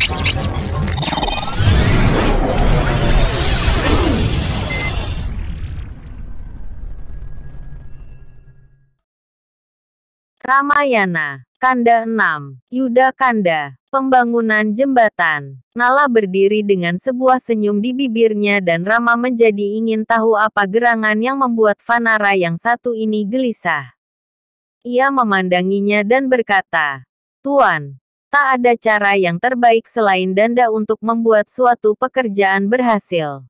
Ramayana, Kanda 6, Yuda Kanda, pembangunan jembatan. Nala berdiri dengan sebuah senyum di bibirnya dan Rama menjadi ingin tahu apa gerangan yang membuat Vanara yang satu ini gelisah. Ia memandanginya dan berkata, "Tuan, tak ada cara yang terbaik selain danda untuk membuat suatu pekerjaan berhasil.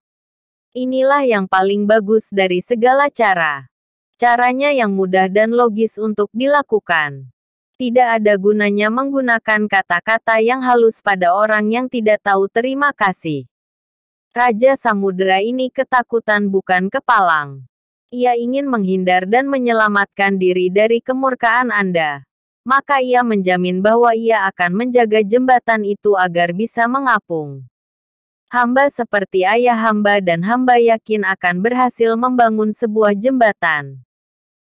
Inilah yang paling bagus dari segala cara. Caranya yang mudah dan logis untuk dilakukan. Tidak ada gunanya menggunakan kata-kata yang halus pada orang yang tidak tahu terima kasih." Raja Samudera ini ketakutan bukan kepalang. Ia ingin menghindar dan menyelamatkan diri dari kemurkaan Anda. Maka ia menjamin bahwa ia akan menjaga jembatan itu agar bisa mengapung. Hamba seperti ayah hamba dan hamba yakin akan berhasil membangun sebuah jembatan.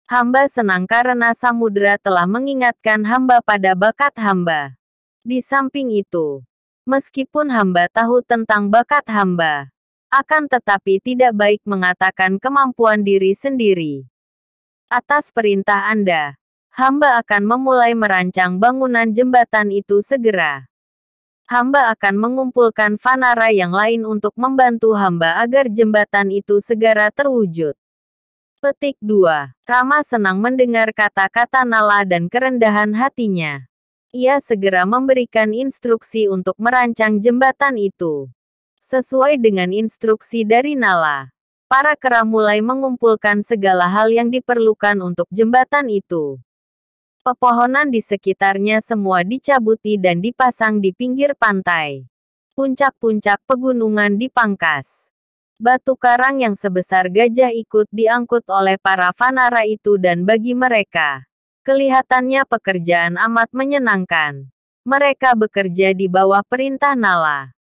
Hamba senang karena Samudera telah mengingatkan hamba pada bakat hamba. Di samping itu, meskipun hamba tahu tentang bakat hamba, akan tetapi tidak baik mengatakan kemampuan diri sendiri. Atas perintah Anda, hamba akan memulai merancang bangunan jembatan itu segera. Hamba akan mengumpulkan Vanara yang lain untuk membantu hamba agar jembatan itu segera terwujud. Petik 2. Rama senang mendengar kata-kata Nala dan kerendahan hatinya. Ia segera memberikan instruksi untuk merancang jembatan itu. Sesuai dengan instruksi dari Nala, para kera mulai mengumpulkan segala hal yang diperlukan untuk jembatan itu. Pepohonan di sekitarnya semua dicabuti dan dipasang di pinggir pantai. Puncak-puncak pegunungan dipangkas. Batu karang yang sebesar gajah ikut diangkut oleh para Vanara itu dan bagi mereka, kelihatannya pekerjaan amat menyenangkan. Mereka bekerja di bawah perintah Nala.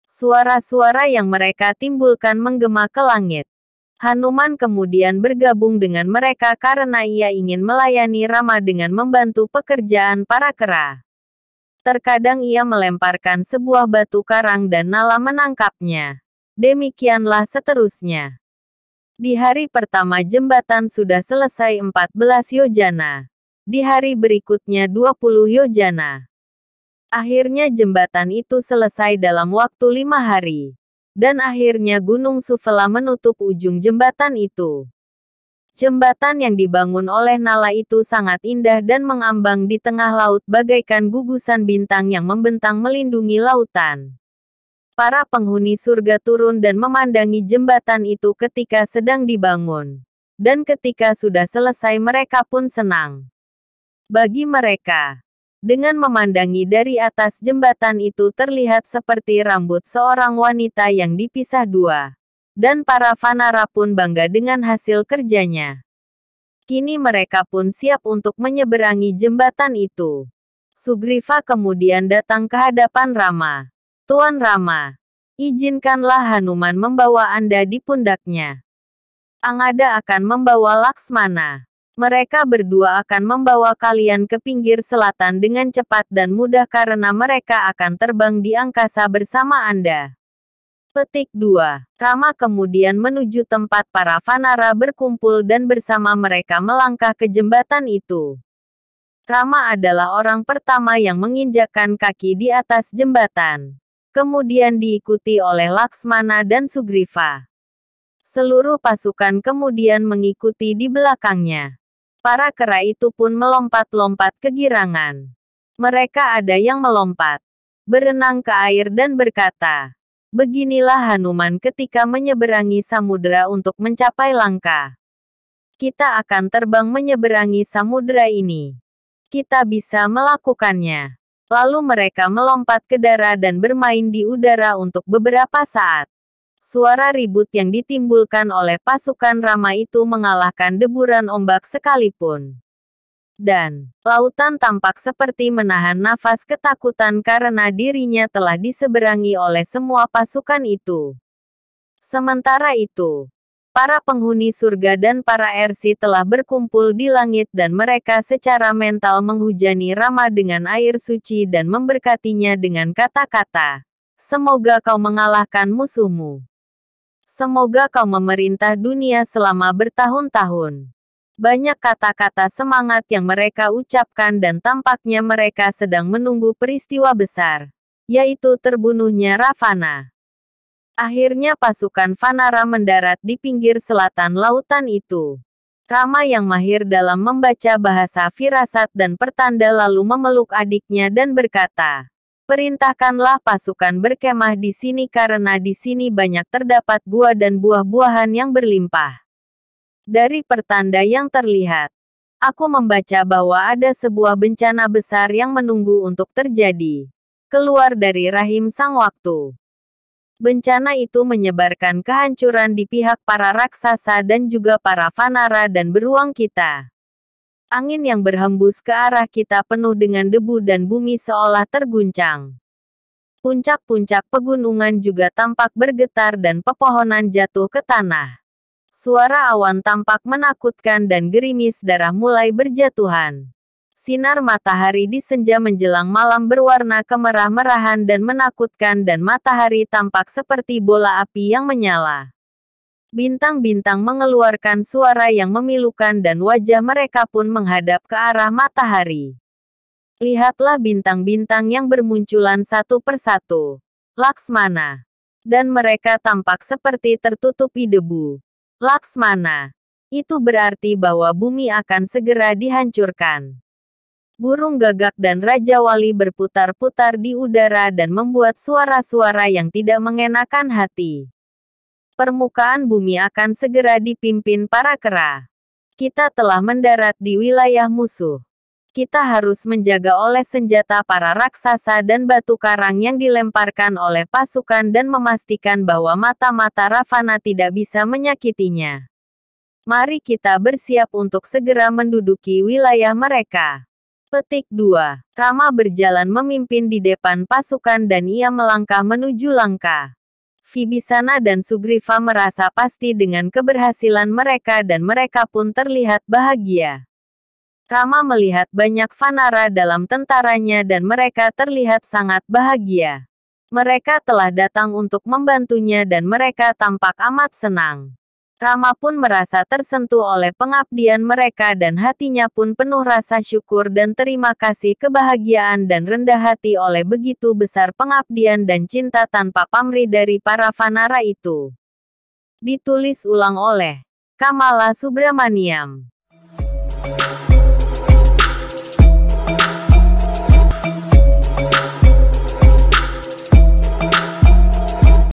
Suara-suara yang mereka timbulkan menggema ke langit. Hanuman kemudian bergabung dengan mereka karena ia ingin melayani Rama dengan membantu pekerjaan para kera. Terkadang ia melemparkan sebuah batu karang dan Nala menangkapnya. Demikianlah seterusnya. Di hari pertama jembatan sudah selesai 14 yojana. Di hari berikutnya 20 yojana. Akhirnya jembatan itu selesai dalam waktu 5 hari. Dan akhirnya Gunung Sufela menutup ujung jembatan itu. Jembatan yang dibangun oleh Nala itu sangat indah dan mengambang di tengah laut bagaikan gugusan bintang yang membentang melindungi lautan. Para penghuni surga turun dan memandangi jembatan itu ketika sedang dibangun. Dan ketika sudah selesai mereka pun senang. Bagi mereka, dengan memandangi dari atas jembatan itu terlihat seperti rambut seorang wanita yang dipisah dua. Dan para Vanara pun bangga dengan hasil kerjanya. Kini mereka pun siap untuk menyeberangi jembatan itu. Sugriva kemudian datang ke hadapan Rama. "Tuan Rama, izinkanlah Hanuman membawa Anda di pundaknya. Angada akan membawa Laksmana. Mereka berdua akan membawa kalian ke pinggir selatan dengan cepat dan mudah karena mereka akan terbang di angkasa bersama Anda." Petik 2. Rama kemudian menuju tempat para Vanara berkumpul dan bersama mereka melangkah ke jembatan itu. Rama adalah orang pertama yang menginjakkan kaki di atas jembatan. Kemudian diikuti oleh Laksmana dan Sugriva. Seluruh pasukan kemudian mengikuti di belakangnya. Para kera itu pun melompat-lompat kegirangan. Mereka ada yang melompat, berenang ke air dan berkata, "Beginilah Hanuman ketika menyeberangi samudera untuk mencapai Langka. Kita akan terbang menyeberangi samudera ini. Kita bisa melakukannya." Lalu mereka melompat ke darat dan bermain di udara untuk beberapa saat. Suara ribut yang ditimbulkan oleh pasukan Rama itu mengalahkan deburan ombak sekalipun. Dan lautan tampak seperti menahan nafas ketakutan karena dirinya telah diseberangi oleh semua pasukan itu. Sementara itu, Para penghuni surga dan para ersi telah berkumpul di langit dan mereka secara mental menghujani Rama dengan air suci dan memberkatinya dengan kata-kata, "Semoga kau mengalahkan musuhmu. Semoga kau memerintah dunia selama bertahun-tahun." Banyak kata-kata semangat yang mereka ucapkan dan tampaknya mereka sedang menunggu peristiwa besar, yaitu terbunuhnya Ravana. Akhirnya pasukan Vanara mendarat di pinggir selatan lautan itu. Rama yang mahir dalam membaca bahasa firasat dan pertanda lalu memeluk adiknya dan berkata, "Perintahkanlah pasukan berkemah di sini karena di sini banyak terdapat gua dan buah-buahan yang berlimpah." Dari pertanda yang terlihat, aku membaca bahwa ada sebuah bencana besar yang menunggu untuk terjadi. Keluar dari rahim sang waktu. Bencana itu menyebarkan kehancuran di pihak para raksasa dan juga para Vanara dan beruang kita. Angin yang berhembus ke arah kita penuh dengan debu dan bumi seolah terguncang. Puncak-puncak pegunungan juga tampak bergetar dan pepohonan jatuh ke tanah. Suara awan tampak menakutkan dan gerimis darah mulai berjatuhan. Sinar matahari di senja menjelang malam berwarna kemerah-merahan dan menakutkan dan matahari tampak seperti bola api yang menyala. Bintang-bintang mengeluarkan suara yang memilukan dan wajah mereka pun menghadap ke arah matahari. Lihatlah bintang-bintang yang bermunculan satu persatu. Laksmana. Dan mereka tampak seperti tertutupi debu. Laksmana. Itu berarti bahwa bumi akan segera dihancurkan. Burung gagak dan Raja Wali berputar-putar di udara dan membuat suara-suara yang tidak mengenakan hati. Permukaan bumi akan segera dipimpin para kera. Kita telah mendarat di wilayah musuh. Kita harus menjaga oleh senjata para raksasa dan batu karang yang dilemparkan oleh pasukan dan memastikan bahwa mata-mata Ravana tidak bisa menyakitinya. Mari kita bersiap untuk segera menduduki wilayah mereka. Petik 2. Rama berjalan memimpin di depan pasukan dan ia melangkah menuju Langka. Vibhisana dan Sugriva merasa pasti dengan keberhasilan mereka dan mereka pun terlihat bahagia. Rama melihat banyak Vanara dalam tentaranya dan mereka terlihat sangat bahagia. Mereka telah datang untuk membantunya dan mereka tampak amat senang. Rama pun merasa tersentuh oleh pengabdian mereka dan hatinya pun penuh rasa syukur dan terima kasih kebahagiaan dan rendah hati oleh begitu besar pengabdian dan cinta tanpa pamrih dari para Vanara itu. Ditulis ulang oleh Kamala Subramaniam.